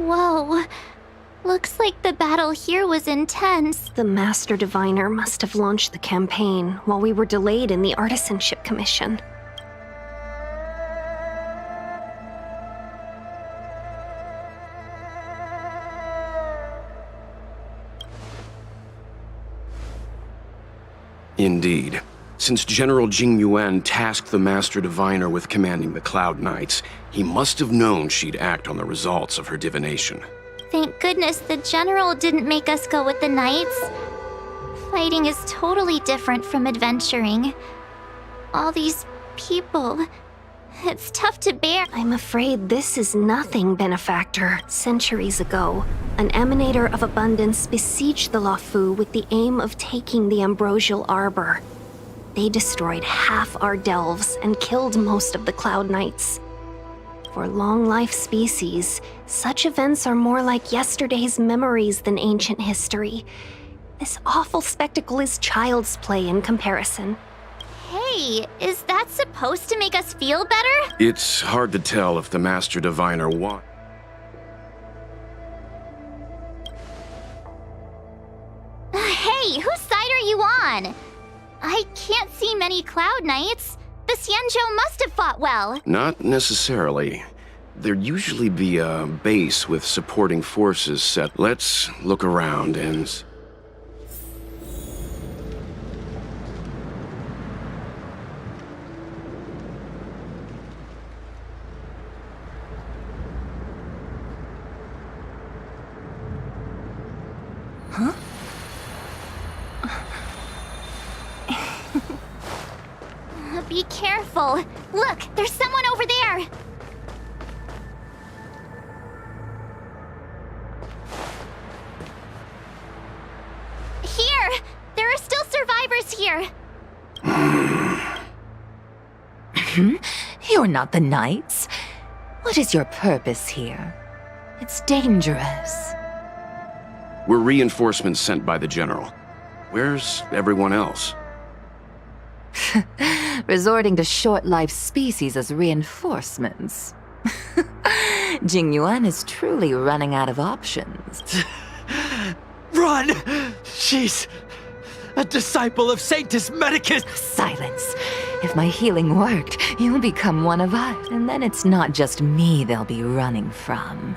Whoa. Looks like the battle here was intense. The Master Diviner must have launched the campaign while we were delayed in the Artisanship Commission. Indeed. Since General Jing Yuan tasked the Master Diviner with commanding the Cloud Knights, he must have known she'd act on the results of her divination. Thank goodness the General didn't make us go with the Knights. Fighting is totally different from adventuring. All these people... It's tough to bear. I'm afraid this is nothing, Benefactor. Centuries ago, an Emanator of Abundance besieged the Luofu with the aim of taking the Ambrosial Arbor. They destroyed half our delves and killed most of the Cloud Knights. For long-life species, such events are more like yesterday's memories than ancient history. This awful spectacle is child's play in comparison. Hey, is that supposed to make us feel better? It's hard to tell if the Master Diviner Hey, whose side are you on? I can't see many Cloud Knights. The Xianzhou must have fought well. Not necessarily. There'd usually be a base with supporting forces set. Let's look around and... Huh? Be careful. Look, there's someone over there. Here! There are still survivors here. You're not the Knights. What is your purpose here? It's dangerous. We're reinforcements sent by the General. Where's everyone else? Resorting to short-lived species as reinforcements. Jing Yuan is truly running out of options. Run! She's a disciple of Sanctus Medicus! Silence. If my healing worked, you'll become one of us. And then it's not just me they'll be running from.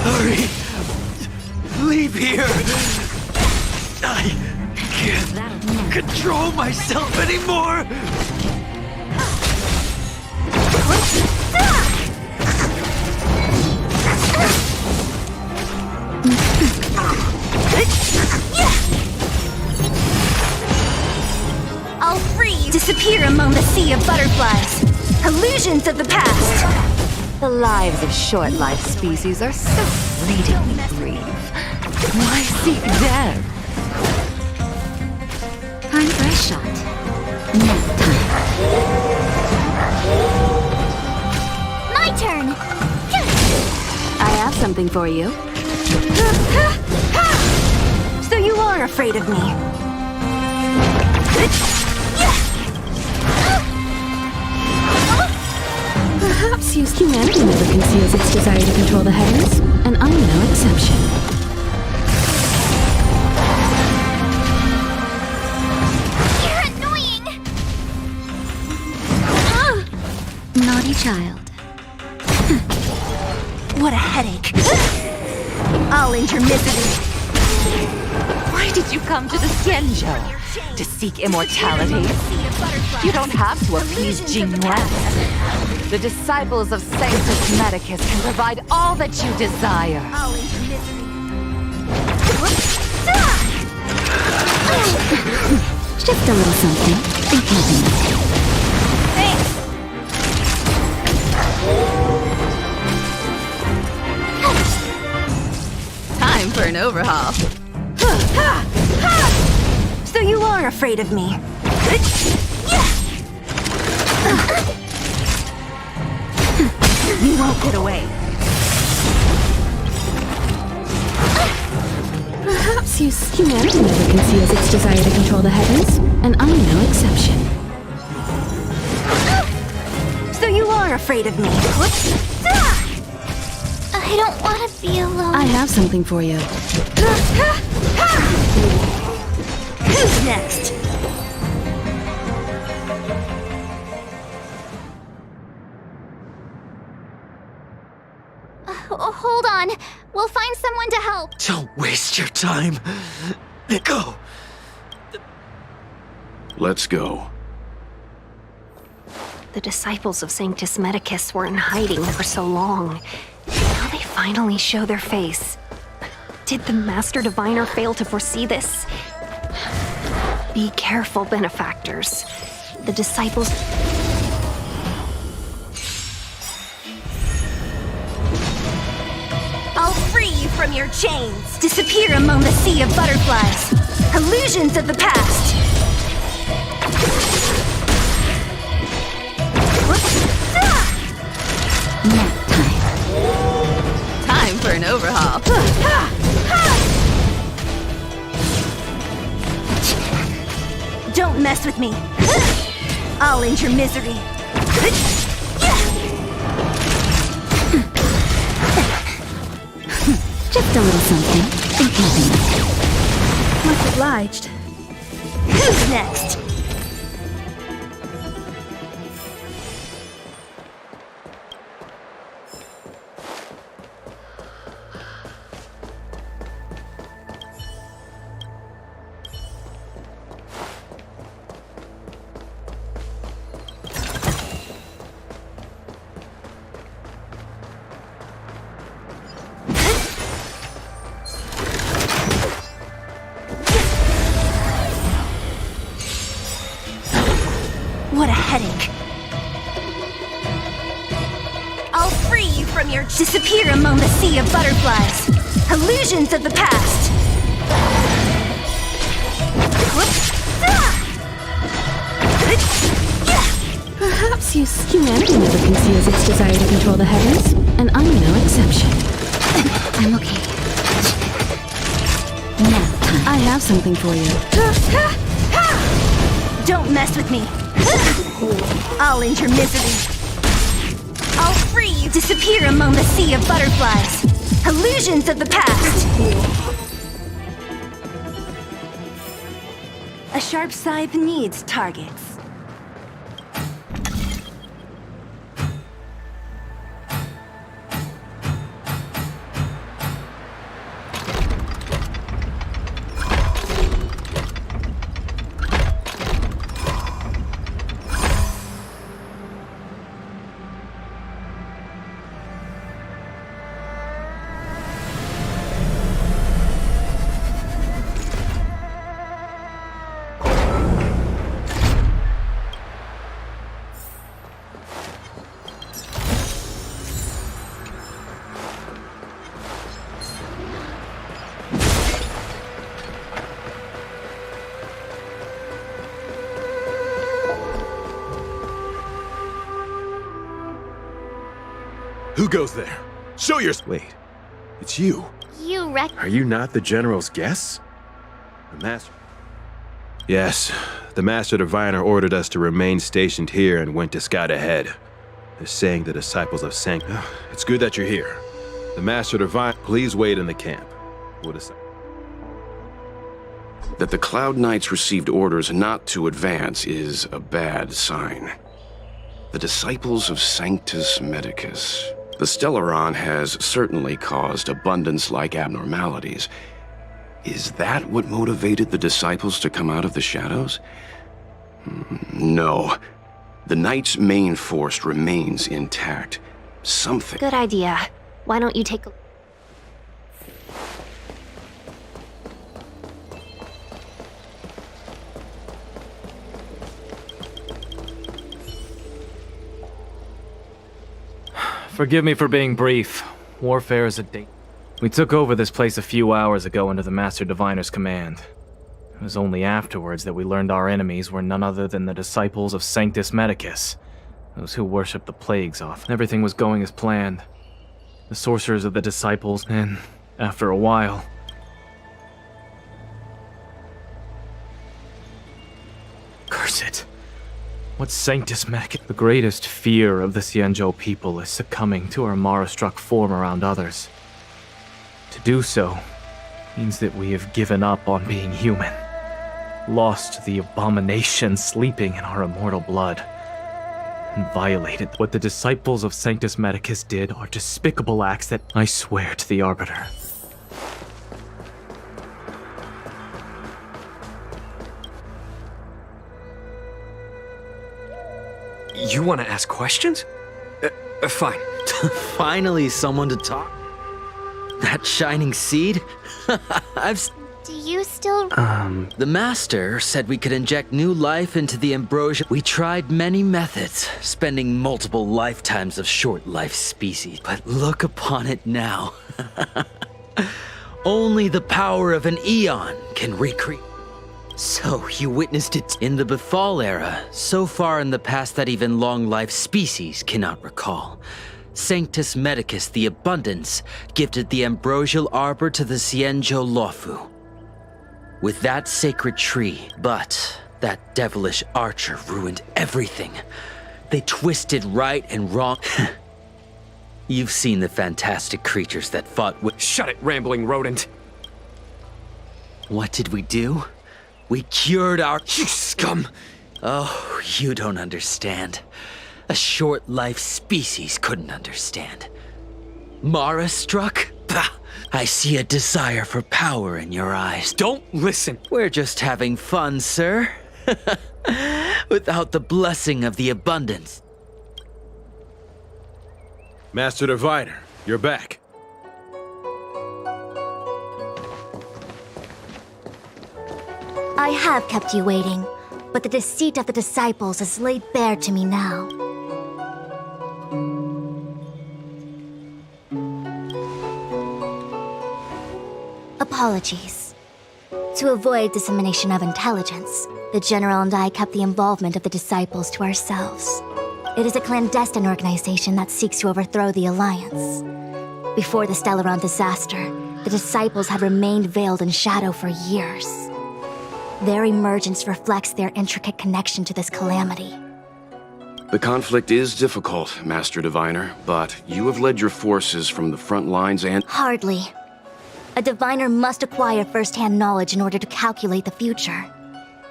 Hurry! Leave here! I can't control myself anymore! I'll free you. Disappear among the sea of butterflies. Illusions of the past. The lives of short-lived species are so fleetingly brief. Why seek death? Time for a shot. Nap time. My turn! I have something for you. So you are afraid of me. Perhaps humanity never conceals its desire to control the heavens, and I'm no exception. Naughty child. What a headache. I'll end your misery. Why did you come to the Xianzhou? To seek immortality? You don't have to appease Jing Yuan. The disciples of Sanctus Medicus can provide all that you desire. I'll end your misery. Just a little something. Think nothing of it. Thanks. Time for an overhaul. So you are afraid of me. You won't get away. Perhaps humanity never conceals its desire to control the heavens, and I'm no exception. So you are afraid of me. Whoops. I don't want to be alone. I have something for you. Who's next? Hold on. We'll find someone to help. Don't waste your time. Go. Let's go. The disciples of Sanctus Medicus were in hiding for so long. Now they finally show their face. Did the Master Diviner fail to foresee this? Be careful, benefactors. The disciples... I'll free you from your chains. Disappear among the sea of butterflies. Illusions of the past. Time for an overhaul. Don't mess with me. I'll end your misery. Just a little something. In keeping. Much obliged. Who's next? What a headache. I'll free you from your... Disappear among the sea of butterflies. Illusions of the past. Perhaps humanity never conceals its desire to control the heavens, and I'm no exception. I'm okay. Now, I have something for you. Don't mess with me. I'll end your misery. I'll free you. Disappear among the sea of butterflies. Illusions of the past. A sharp scythe needs targets. Who goes there? Show your... Wait, it's you. You wrecked. Are you not the General's guests? The Master... Yes, the Master Diviner ordered us to remain stationed here and went to scout ahead. They're saying the disciples of Sanctus... It's good that you're here. The Master Diviner... Please wait in the camp. We'll decide. That the Cloud Knights received orders not to advance is a bad sign. The disciples of Sanctus Medicus. The Stellaron has certainly caused abundance-like abnormalities. Is that what motivated the disciples to come out of the shadows? No. The Knight's main force remains intact. Something... Good idea. Why don't you take a... Forgive me for being brief. Warfare is a date. We took over this place a few hours ago under the Master Diviner's command. It was only afterwards that we learned our enemies were none other than the disciples of Sanctus Medicus, those who worship the plagues off. Everything was going as planned. The sorcerers of the disciples, and after a while... Curse it. What Sanctus Medicus? The greatest fear of the Xianzhou people is succumbing to our Mara-struck form around others. To do so means that we have given up on being human, lost the abomination sleeping in our immortal blood, and violated. What the disciples of Sanctus Medicus did are despicable acts that I swear to the Arbiter. You want to ask questions? Fine. Finally, someone to talk. That shining seed? Do you still... The Master said we could inject new life into the ambrosia. We tried many methods, spending multiple lifetimes of short-life species. But look upon it now. Only the power of an eon can recreate. So, you witnessed it in the Befall era, so far in the past that even long-life species cannot recall. Sanctus Medicus, the Abundance, gifted the ambrosial arbor to the Xianzhou Luofu. With that sacred tree, but that devilish archer ruined everything. They twisted right and wrong. You've seen the fantastic creatures that fought with— Shut it, rambling rodent! What did we do? We cured our— You scum! Oh, you don't understand. A short-life species couldn't understand. Mara struck? Bah! I see a desire for power in your eyes. Don't listen! We're just having fun, sir. Without the blessing of the Abundance. Master Diviner, you're back. I have kept you waiting, but the deceit of the disciples is laid bare to me now. Apologies. To avoid dissemination of intelligence, the General and I kept the involvement of the disciples to ourselves. It is a clandestine organization that seeks to overthrow the Alliance. Before the Stellaron disaster, the disciples had remained veiled in shadow for years. Their emergence reflects their intricate connection to this calamity. The conflict is difficult, Master Diviner, but you have led your forces from the front lines and— Hardly. A diviner must acquire first-hand knowledge in order to calculate the future.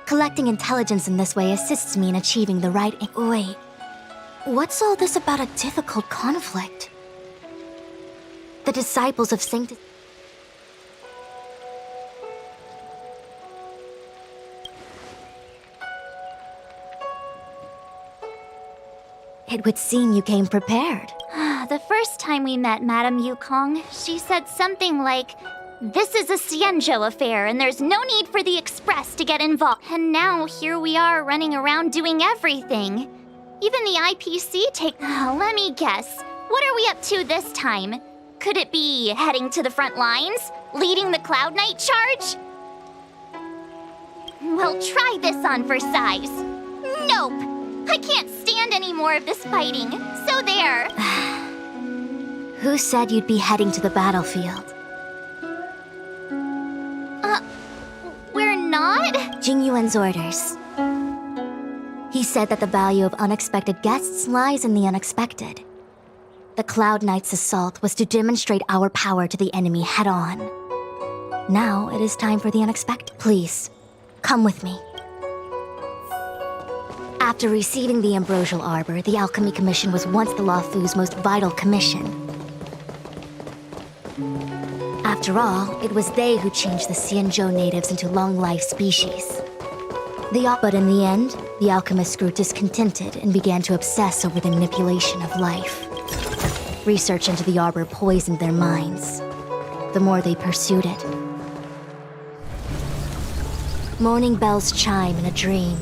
Collecting intelligence in this way assists me in achieving the right— Wait, what's all this about a difficult conflict? The disciples of Sanctus— It would seem you came prepared. The first time we met Madame Yukong, she said something like, "This is a Xianzhou affair and there's no need for the Express to get involved." And now here we are running around doing everything. Even the IPC let me guess. What are we up to this time? Could it be heading to the front lines? Leading the Cloud Knight charge? Well, try this on for size. Nope! I can't stand any more of this fighting. So there. Who said you'd be heading to the battlefield? We're not? Jingyuan's orders. He said that the value of unexpected guests lies in the unexpected. The Cloud Knight's assault was to demonstrate our power to the enemy head-on. Now it is time for the unexpected. Please, come with me. After receiving the Ambrosial Arbor, the Alchemy Commission was once the Luofu's most vital commission. After all, it was they who changed the Xianzhou natives into long-life species. But in the end, the alchemists grew discontented and began to obsess over the manipulation of life. Research into the Arbor poisoned their minds. The more they pursued it. Morning bells chime in a dream.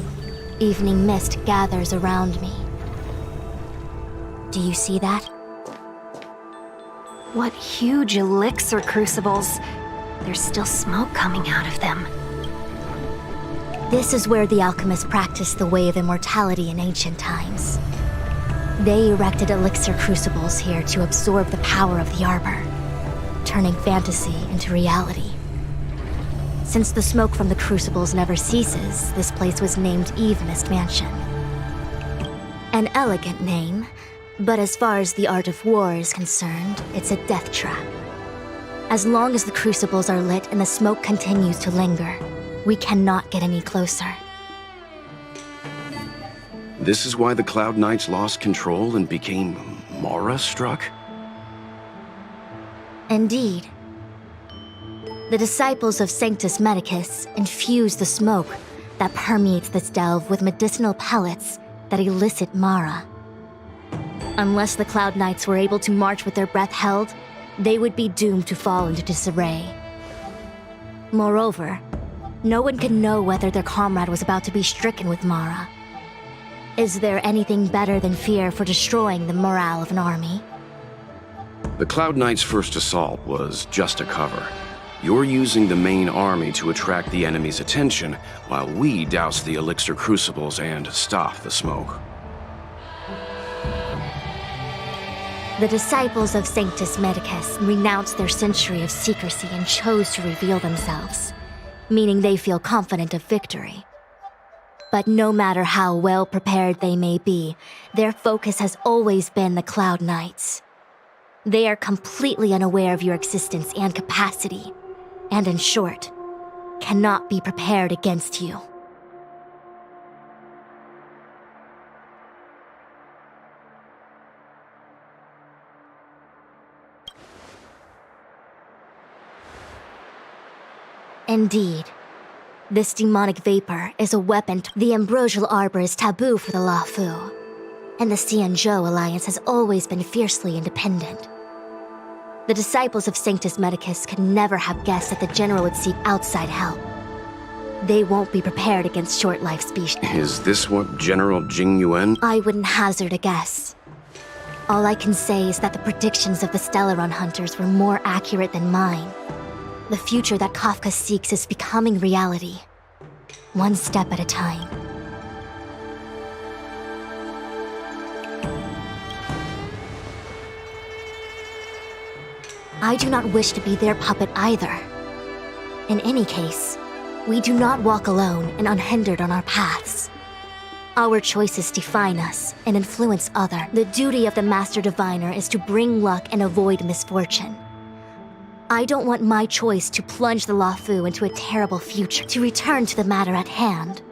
Evening mist gathers around me. Do you see that? What huge elixir crucibles. There's still smoke coming out of them. This is where the alchemists practiced the way of immortality in ancient times. They erected elixir crucibles here to absorb the power of the Arbor, turning fantasy into reality. Since the smoke from the crucibles never ceases, this place was named Eve Mist Mansion. An elegant name, but as far as the art of war is concerned, it's a death trap. As long as the crucibles are lit and the smoke continues to linger, we cannot get any closer. This is why the Cloud Knights lost control and became Mara-struck? Indeed. The disciples of Sanctus Medicus infuse the smoke that permeates this delve with medicinal pellets that elicit Mara. Unless the Cloud Knights were able to march with their breath held, they would be doomed to fall into disarray. Moreover, no one could know whether their comrade was about to be stricken with Mara. Is there anything better than fear for destroying the morale of an army? The Cloud Knights' first assault was just a cover. You're using the main army to attract the enemy's attention, while we douse the elixir crucibles and stop the smoke. The disciples of Sanctus Medicus renounced their century of secrecy and chose to reveal themselves, meaning they feel confident of victory. But no matter how well prepared they may be, their focus has always been the Cloud Knights. They are completely unaware of your existence and capacity, and in short, cannot be prepared against you. Indeed. This demonic vapor is a weapon. The ambrosial arbor is taboo for the Luofu, and the Xianzhou alliance has always been fiercely independent. The disciples of Sanctus Medicus could never have guessed that the general would seek outside help. They won't be prepared against short-life species. Is this what General Jing Yuan? I wouldn't hazard a guess. All I can say is that the predictions of the Stellaron hunters were more accurate than mine. The future that Kafka seeks is becoming reality, one step at a time. I do not wish to be their puppet either. In any case, we do not walk alone and unhindered on our paths. Our choices define us and influence others. The duty of the Master Diviner is to bring luck and avoid misfortune. I don't want my choice to plunge the Luofu into a terrible future. To return to the matter at hand,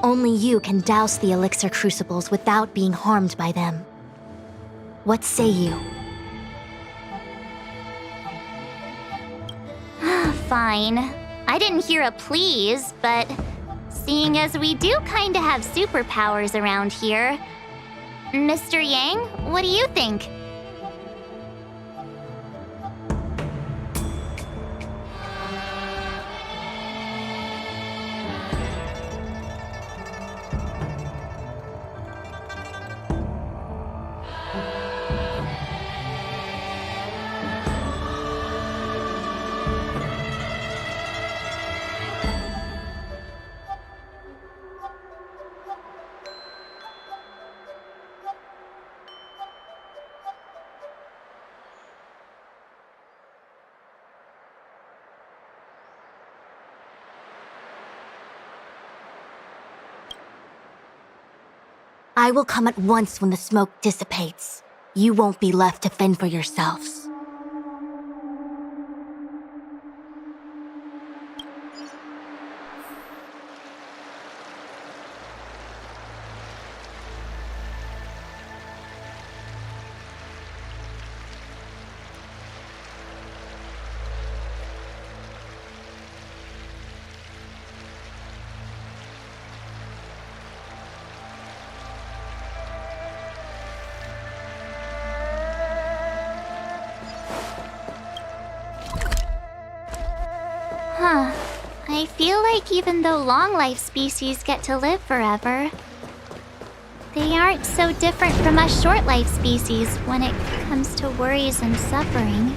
only you can douse the elixir crucibles without being harmed by them. What say you? Fine. I didn't hear a please, but seeing as we do kinda have superpowers around here, Mr. Yang, what do you think? I will come at once when the smoke dissipates. You won't be left to fend for yourselves. Huh. I feel like even though long-life species get to live forever, they aren't so different from us short-life species when it comes to worries and suffering.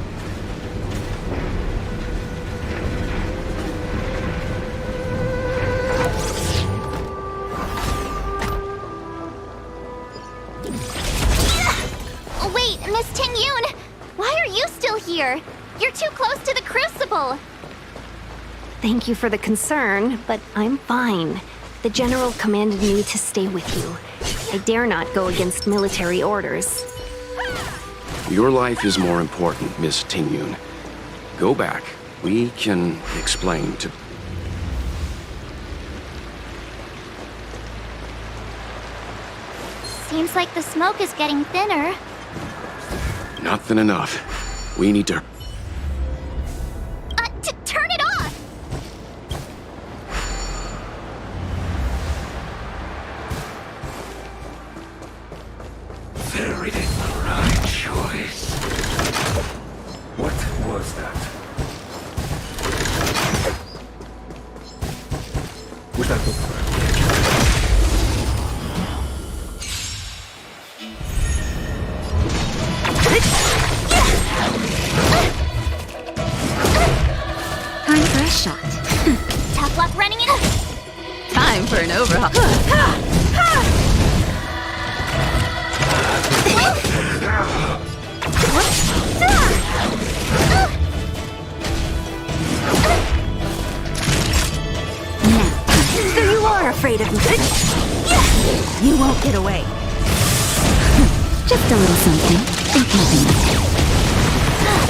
Wait, Miss Tingyun! Why are you still here? You're too close to the crucible! Thank you for the concern, but I'm fine. The General commanded me to stay with you. I dare not go against military orders. Your life is more important, Miss Tingyun. Go back. We can explain to... Seems like the smoke is getting thinner. Not thin enough. We need to... Turn it off! Very the right choice. What was that? Was that the... Time for a shot. Tough luck running it. Time for an overhaul. So you are afraid of me. You won't get away. Just a little something. Think nothing of it.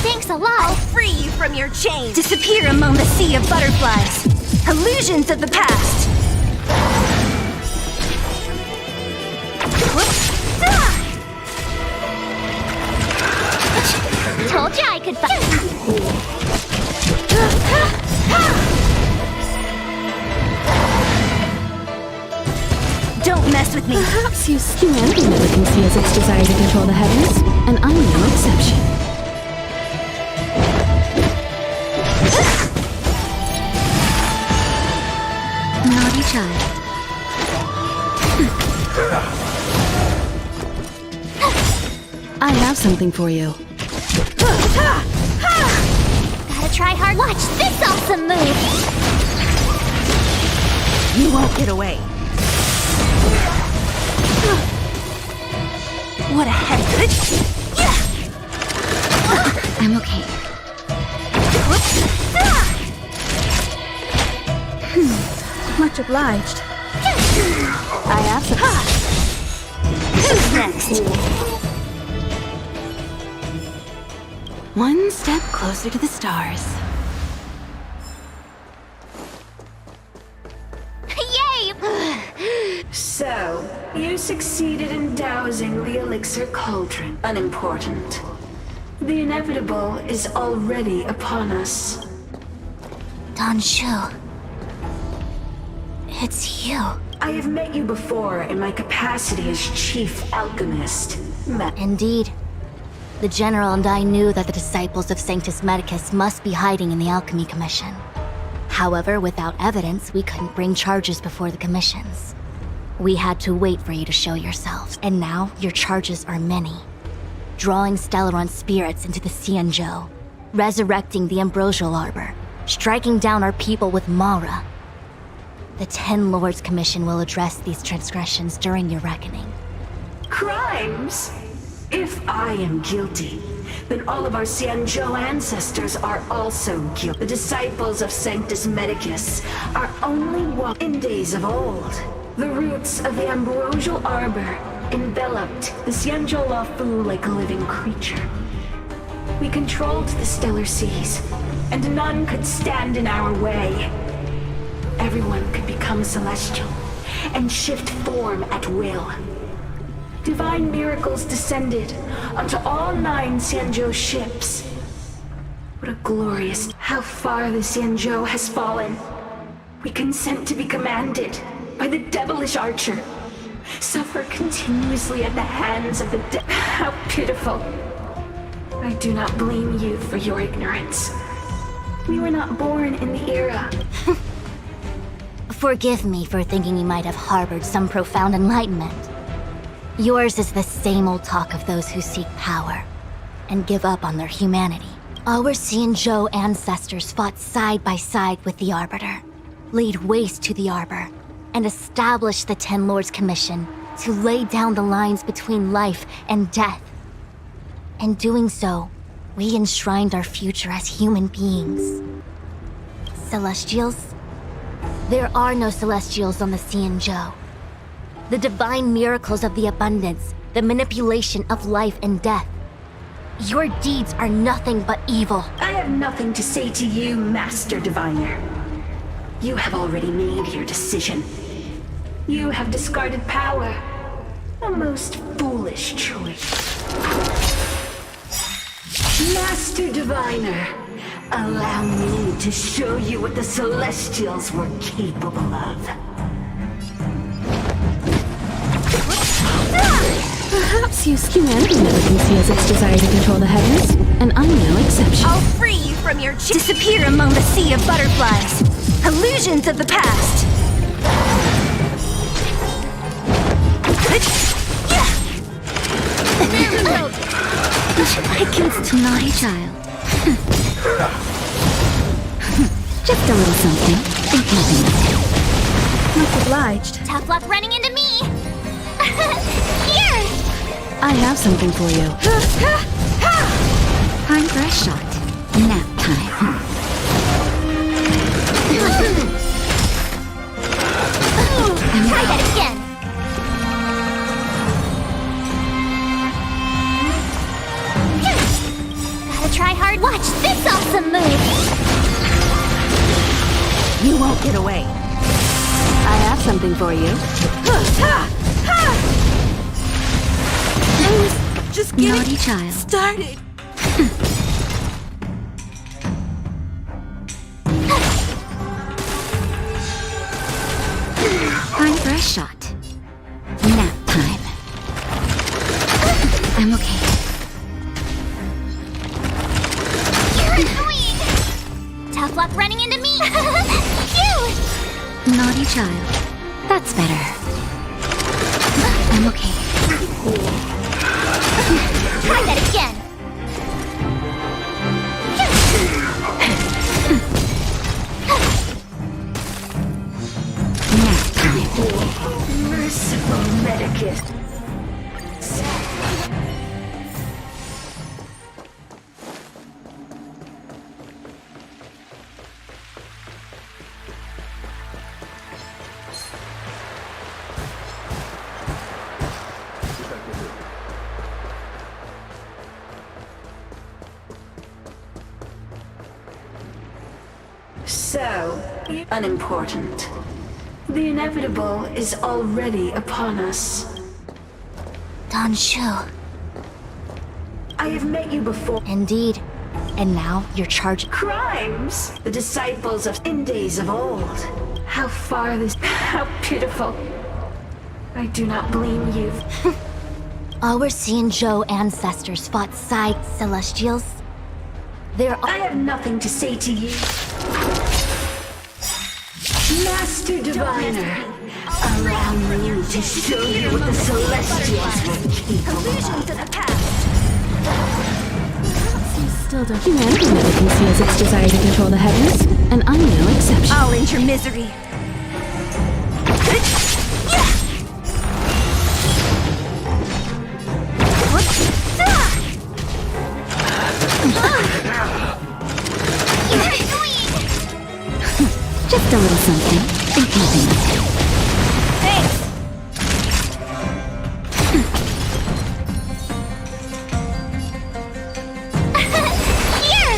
Thanks a lot. I'll free you from your chains. Disappear among the sea of butterflies. Illusions of the past. Told you I could fight. Don't mess with me. Perhaps humanity never conceals its desire to control the heavens, and I'm no exception. Naughty child. I have something for you. Gotta try hard. Watch this awesome move. You won't get away. What a head. I'm okay. Much obliged. I have some. Who's next? One step closer to the stars. Yay! So, you succeeded in dousing the elixir cauldron. Unimportant. The inevitable is already upon us. Don Shu. It's you. I have met you before in my capacity as chief alchemist. Indeed. The General and I knew that the disciples of Sanctus Medicus must be hiding in the Alchemy Commission. However, without evidence, we couldn't bring charges before the commissions. We had to wait for you to show yourselves, and now your charges are many. Drawing Stellaron spirits into the Xianzhou, resurrecting the Ambrosial Arbor, striking down our people with Mara. The Ten Lords Commission will address these transgressions during your reckoning. Crimes? If I am guilty, then all of our Xianzhou ancestors are also guilty. The disciples of Sanctus Medicus are only in days of old. The roots of the Ambrosial Arbor enveloped the Xianzhou Luofu like a living creature. We controlled the stellar seas, and none could stand in our way. Everyone could become celestial and shift form at will. Divine miracles descended onto all 9 Xianzhou ships. What a glorious... How far the Xianzhou has fallen. We consent to be commanded by the devilish archer. Suffer continuously at the hands of the How pitiful. I do not blame you for your ignorance. We were not born in the era. Forgive me for thinking you might have harbored some profound enlightenment. Yours is the same old talk of those who seek power and give up on their humanity. Our Xianzhou ancestors fought side by side with the Arbiter, laid waste to the Arbor, and established the Ten Lords Commission to lay down the lines between life and death. In doing so, we enshrined our future as human beings. Celestials? There are no Celestials on the Xianzhou. The divine miracles of the abundance, the manipulation of life and death. Your deeds are nothing but evil. I have nothing to say to you, Master Diviner. You have already made your decision. You have discarded power. A most foolish choice. Master Diviner, allow me to show you what the Celestials were capable of. Perhaps humanity never conceals its desire to control the heavens, and I'm no exception. I'll free you from your disappear among the sea of butterflies. Illusions of the past. Naughty child. Just a little something. Think nothing of it. Much obliged. Tough luck running into me! Here! I have something for you. Time for a shot. Nap time. Try that again! Gotta try hard. Watch this awesome move! You won't get away. I have something for you. Just Naughty child. started. Time for a shot. Nap time. I'm okay. You're annoying! Tough luck running into me! Phew! Naughty child. That's better. I'm okay. Try that again! Nap time. Merciful Medicus. So, unimportant. The inevitable is already upon us. Don Shu. I have met you before. Indeed. And now you're charged. Crimes! The disciples of in days of old. How far this... How pitiful. I do not blame you. Our Xianzhou ancestors fought side Celestials. They're I have nothing to say to you. Master Diviner, allow me to show you what the Celestials were capable of. Still don't. Humanity never conceals its desire to control the heavens, and I'm no exception. I'll end your misery. You're annoying! Just a little something. Think nothing of it. Thanks. Here!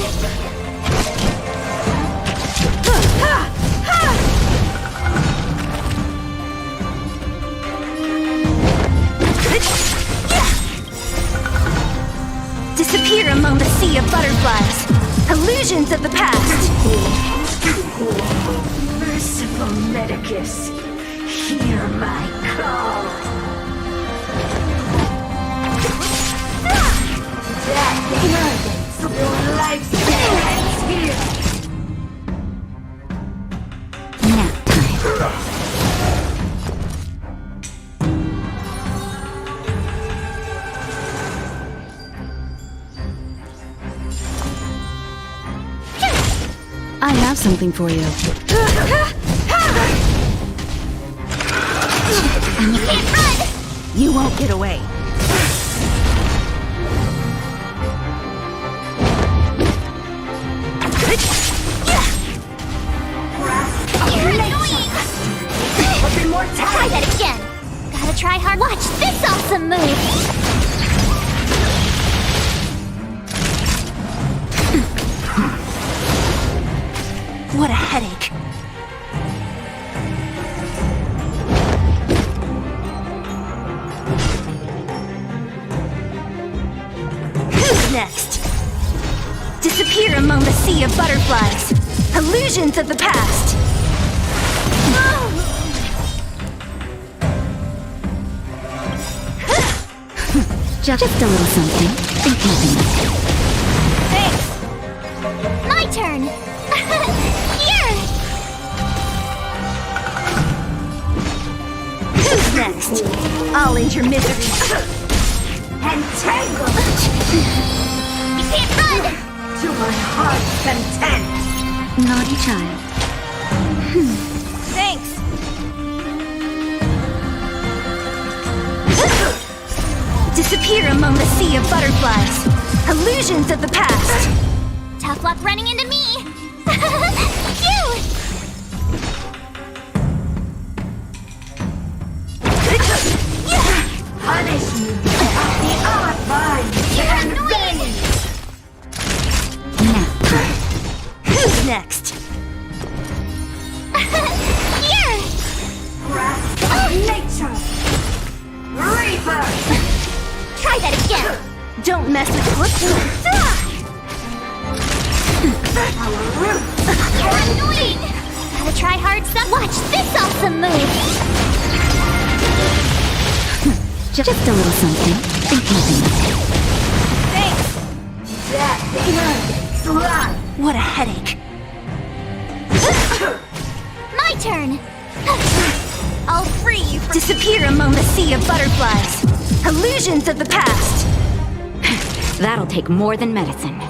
Disappear among the sea of butterflies. Illusions of the past. Merciful Medicus, hear my call. That arrogance, your life ends here. nap time. I have something for you. You won't get away. You're annoying! Try that again! awesome move! What a headache. Who's next? Disappear among the sea of butterflies. Illusions of the past. Just a little something. Think nothing. Thanks! My turn! Here! Who's next? I'll end your misery. Entangled You can't run! to my heart's content. Naughty child. Thanks. Disappear among the sea of butterflies. Illusions of the past. Tough luck running into me! Phew! Punish me at the odd vines and veins. Who's next? Here! Grasp of nature. Reaper. Try that again! Don't mess with Our root. You're annoying! Gotta try hard stuff. Watch this awesome move! Just a little something. Think nothing. That slide. What a headache. My turn! I'll free you from— Disappear among the sea of butterflies. Illusions of the past. That'll take more than medicine.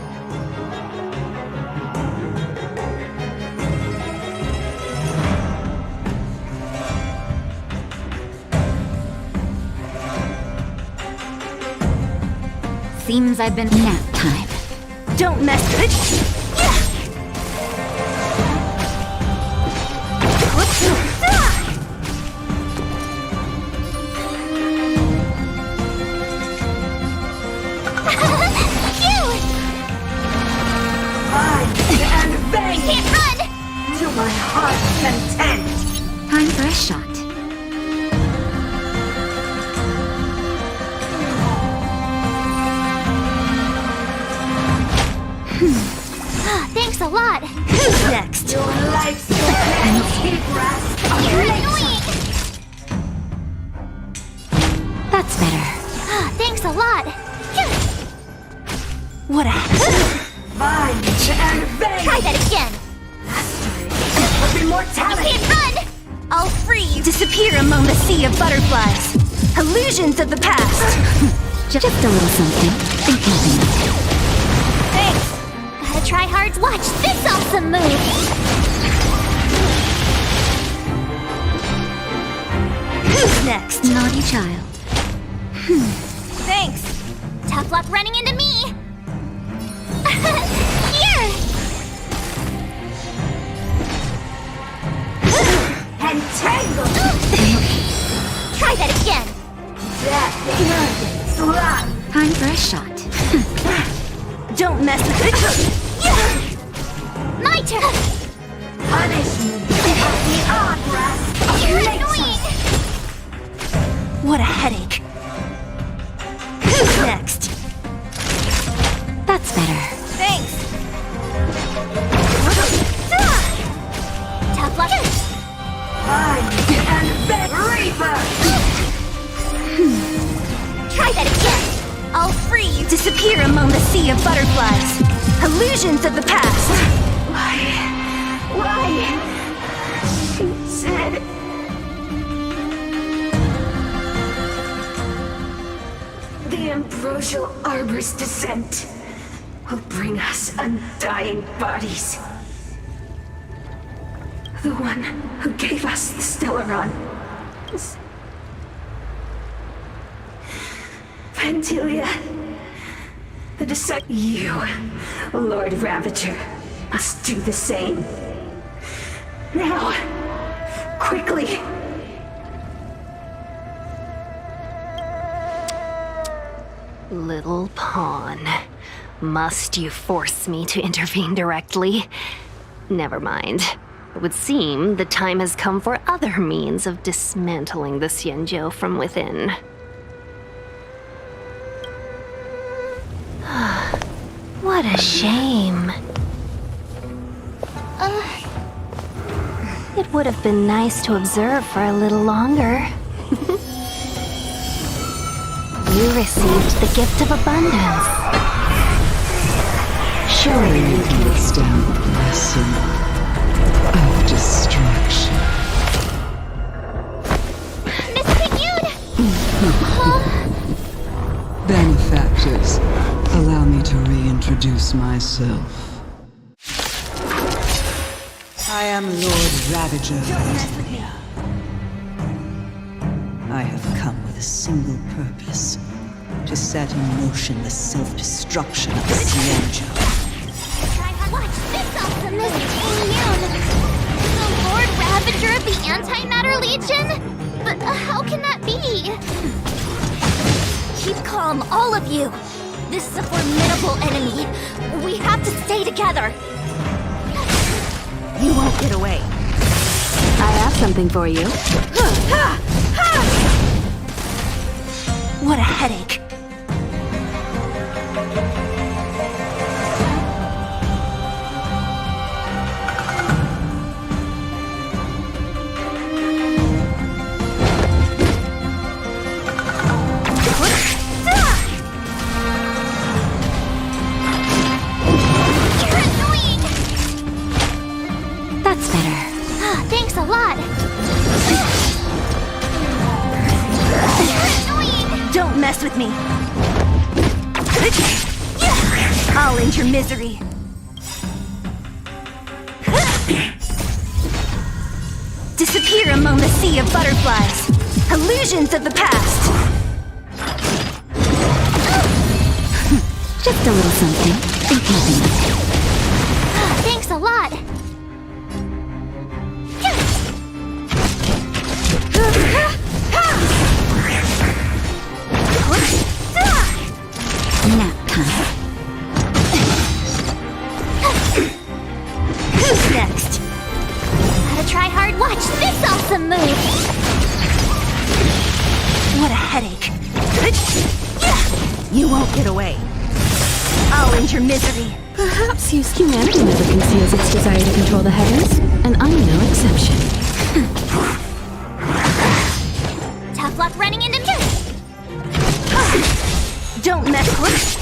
Seems I've been nap time. Don't mess with it. And bang Can't run! to my heart's content. Time for a shot. Thanks a lot! Who's next? Your life's empty grasp of You're nature. annoying! That's better. Thanks a lot! What a Vines and veins. Try that again! Of You immortality. can't run! I'll free you! disappear among the sea of butterflies. Illusions of the past. Just a little something. Think nothing. Thanks. Gotta try hard. Watch this awesome move! Who's next? Naughty child. Thanks. Tough luck running into me! Here! Entangled. Try that again! That slide. Time for a shot. Don't mess with it. My turn! Punish me at the odd grasp of You're nature. annoying! What a headache. Who's next? That's better. Thanks. Tough luck! Vines and veins. Reaper. Try that again! I'll free you. Disappear among the sea of butterflies. Illusions of the past. Why? She said. The ambrosial arbor's descent will bring us undying bodies. The one who gave us the Stellaron. Pantilia. The disciple. You, Lord Ravager, must do the same. Now, quickly. Little pawn. Must you force me to intervene directly? Never mind. It would seem the time has come for other means of dismantling the Xianzhou from within. What a shame. It would have been nice to observe for a little longer. You received the gift of abundance. Surely you can withstand the blessing of destruction. Miss Pinyun! Benefactors, allow me to reintroduce myself. I am Lord Ravager of Italia. I have come with a single purpose: to set in motion the self-destruction of the Xianzhou. Watch this awesome, Miss Pinyun! The Lord Ravager of the Antimatter Legion? But how can that be? Keep calm, all of you! This is a formidable enemy. We have to stay together. You won't get away. I have something for you. What a headache. You're annoying! That's better. Thanks a lot. You're annoying! Don't mess with me. I'll end your misery. Disappear among the sea of butterflies. Illusions of the past. Just a little something. Think nothing of it. Thanks a lot. Nap time. Who's next? Gotta try hard. Watch this awesome move. What a headache. You won't get away. I'll end your misery. Perhaps humanity never conceals its desire to control the heavens, and I'm no exception. Tough luck running into me. Don't mess with.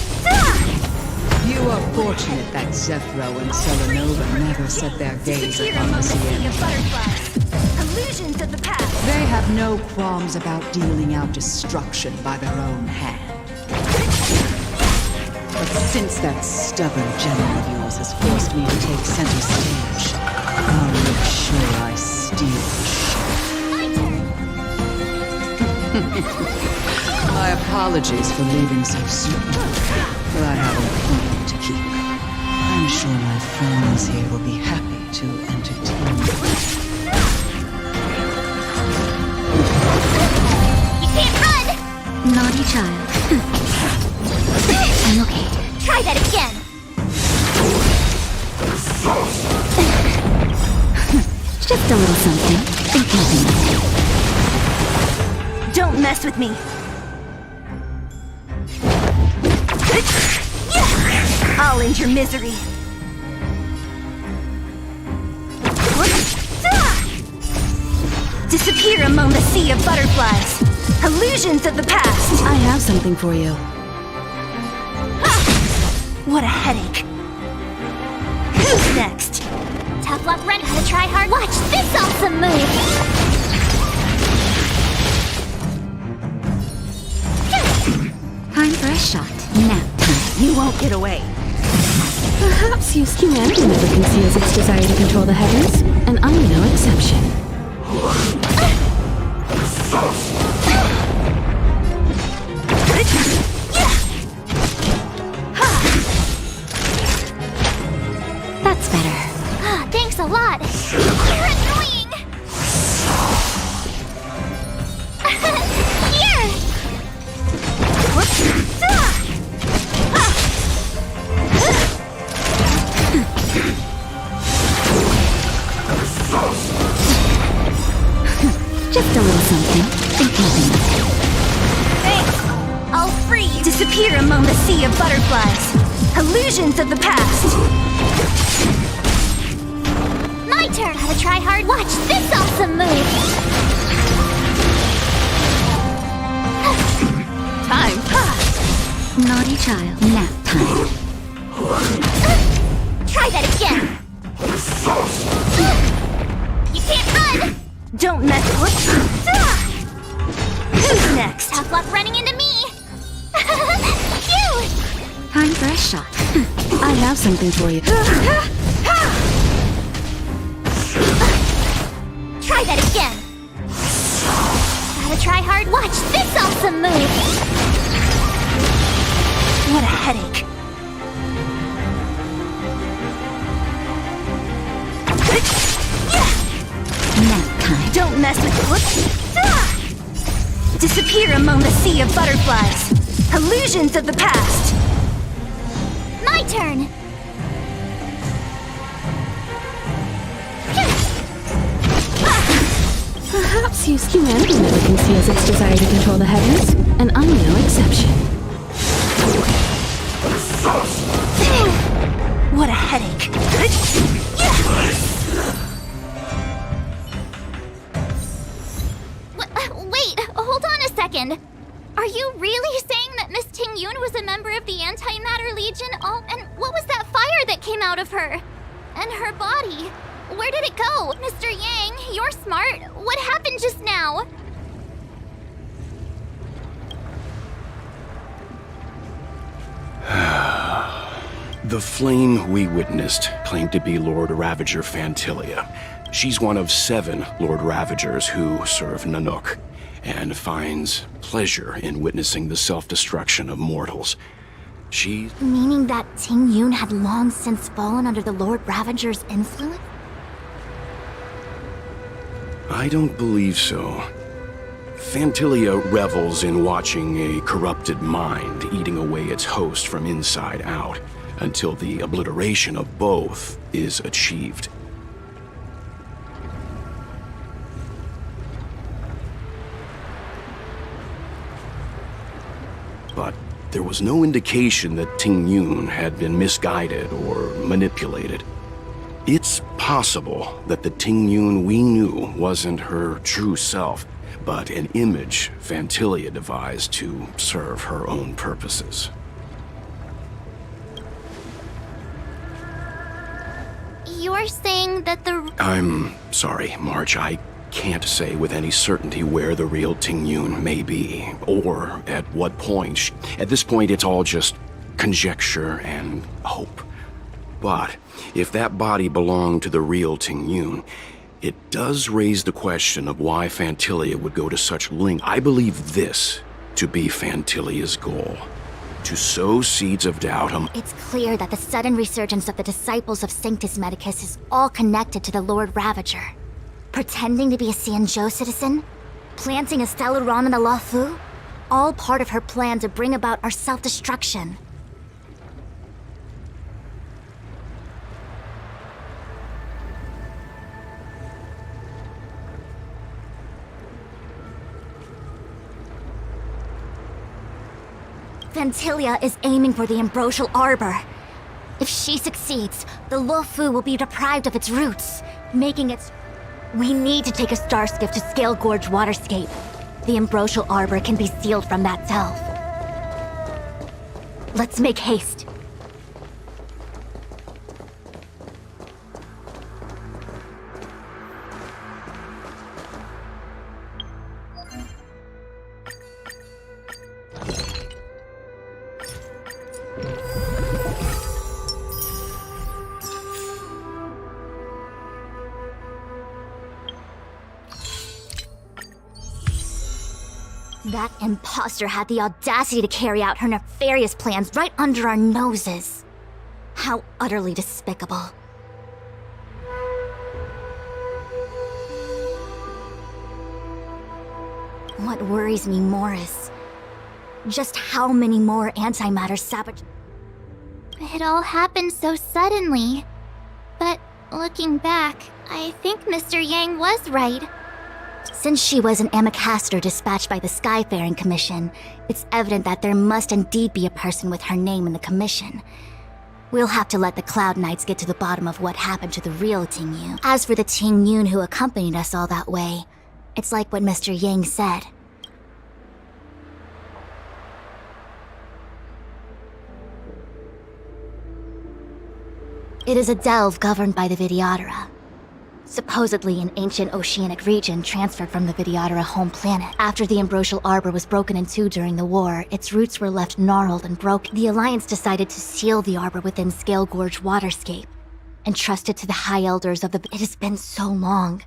You are fortunate that Zephyro and Selenova never set their gaze Disappear upon among the the sea Xianzhou. of butterflies. Illusions of the past. They have no qualms about dealing out destruction by their own hand. But since that stubborn general of yours has forced me to take center stage, I'll make sure I steal the show. My apologies for leaving so soon, but I have an appointment to keep. I'm sure my friends here will be happy to entertain you. You can't run! Naughty child. I'm okay. Try that again. Just a little something. Think nothing of it. Don't mess with me. I'll end your misery. Disappear among the sea of butterflies. Illusions of the past. I have something for you. What a headache. Who's next? Tough luck running. Gotta try hard. Watch this awesome move. Time for a shot. Nap time. You won't get away. Perhaps humanity never conceals its desire to control the heavens, and I'm no exception. That's better. Thanks a lot. You're annoying. Here. I'll free you. Disappear among the sea of butterflies. Illusions of the past. My turn! Gotta try hard. Watch this awesome move! Time passed. Naughty child, nap time. Try that again! You can't run! Don't mess with. Who's next? Tough luck running into me! Phew! Time for a shot. I have something for you. Try that again! Gotta try hard. Watch this awesome move! What a headache. Nap time. Don't mess with. Disappear among the sea of butterflies. Illusions of the past. My turn! Perhaps humanity never conceals its desire to control the heavens, and I'm no exception. What a headache. Wait, hold on a second. Are you really saying that Miss Ting Yun was a member of the Antimatter Legion? Oh, and what was that fire that came out of her? And her body? Where did it go? Mr. Yang, you're smart. What happened just now? The flame we witnessed claimed to be Lord Ravager Fantilia. She's one of 7 Lord Ravagers who serve Nanook, and finds pleasure in witnessing the self-destruction of mortals. She... Meaning that Ting Yun had long since fallen under the Lord Ravager's influence? I don't believe so. Fantilia revels in watching a corrupted mind eating away its host from inside out, until the obliteration of both is achieved. But there was no indication that Ting Yun had been misguided or manipulated. It's possible that the Ting Yun we knew wasn't her true self, but an image Fantilia devised to serve her own purposes. You're saying that the... I'm sorry, March. I can't say with any certainty where the real Ting Yun may be, or at what point. At this point, it's all just conjecture and hope. But if that body belonged to the real Ting Yun, it does raise the question of why Fantilia would go to such length. I believe this to be Fantilia's goal. To sow seeds of doubt It's clear that the sudden resurgence of the disciples of Sanctus Medicus is all connected to the Lord Ravager. Pretending to be a Xianzhou citizen? Planting a Stellaron in the Luofu? All part of her plan to bring about our self-destruction. Fantilia is aiming for the Ambrosial Arbor. If she succeeds, the Luofu will be deprived of its roots, making it... We need to take a star skiff to Scale Gorge Waterscape. The Ambrosial Arbor can be sealed from that delve. Let's make haste. That imposter had the audacity to carry out her nefarious plans right under our noses. How utterly despicable. What worries me more is just how many more antimatter sabotage. It all happened so suddenly. But looking back, I think Mr. Yang was right. Since she was an Amicastor dispatched by the Skyfaring Commission, it's evident that there must indeed be a person with her name in the commission. We'll have to let the Cloud Knights get to the bottom of what happened to the real Ting Yun. As for the Ting Yun who accompanied us all that way, it's like what Mr. Yang said. It is a delve governed by the Vidyadhara. Supposedly an ancient oceanic region transferred from the Vidyadhara home planet. After the Ambrosial Arbor was broken in two during the war, its roots were left gnarled and broken. The Alliance decided to seal the arbor within Scale Gorge waterscape, and trust it to the High Elders of the... It has been so long.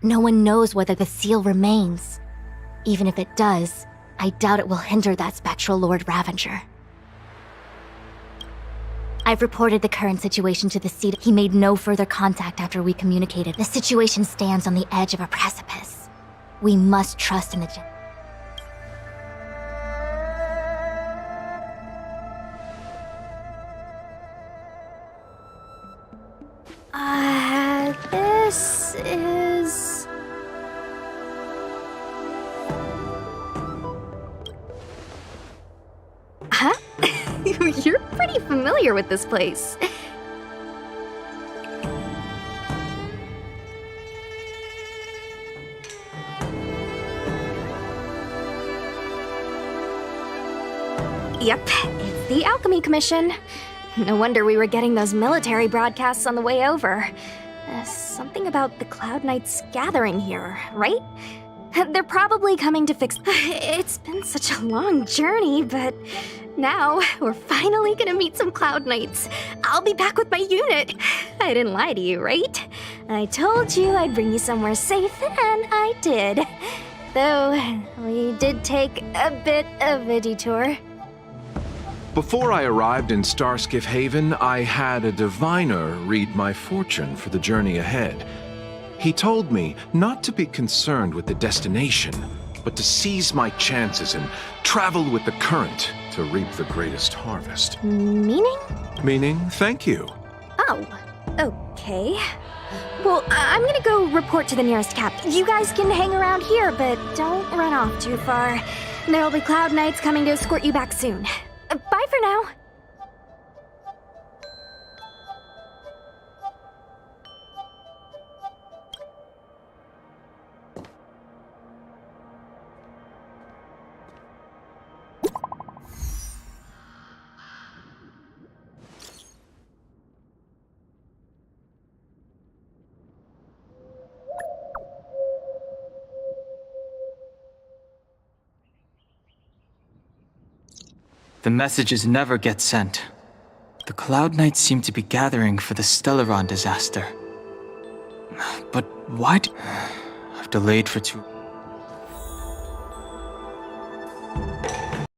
No one knows whether the seal remains. Even if it does, I doubt it will hinder that spectral Lord Ravenger. I've reported the current situation to the seat. He made no further contact after we communicated. The situation stands on the edge of a precipice. We must trust in the... This is... Huh? You're pretty familiar with this place. Yep, it's the Alchemy Commission. No wonder we were getting those military broadcasts on the way over. Something about the Cloud Knights gathering here, right? They're probably coming to fix... It's been such a long journey, but now we're finally gonna meet some Cloud Knights. I'll be back with my unit. I didn't lie to you, right? I told you I'd bring you somewhere safe, and I did. Though, we did take a bit of a detour. Before I arrived in Starskiff Haven, I had a diviner read my fortune for the journey ahead. He told me not to be concerned with the destination, but to seize my chances and travel with the current to reap the greatest harvest. Meaning? Meaning, thank you. Oh, okay. Well, I'm gonna go report to the nearest captain. You guys can hang around here, but don't run off too far. There'll be Cloud Knights coming to escort you back soon. Bye for now. The messages never get sent. The Cloud Knights seem to be gathering for the Stellaron disaster. But why I've delayed for too...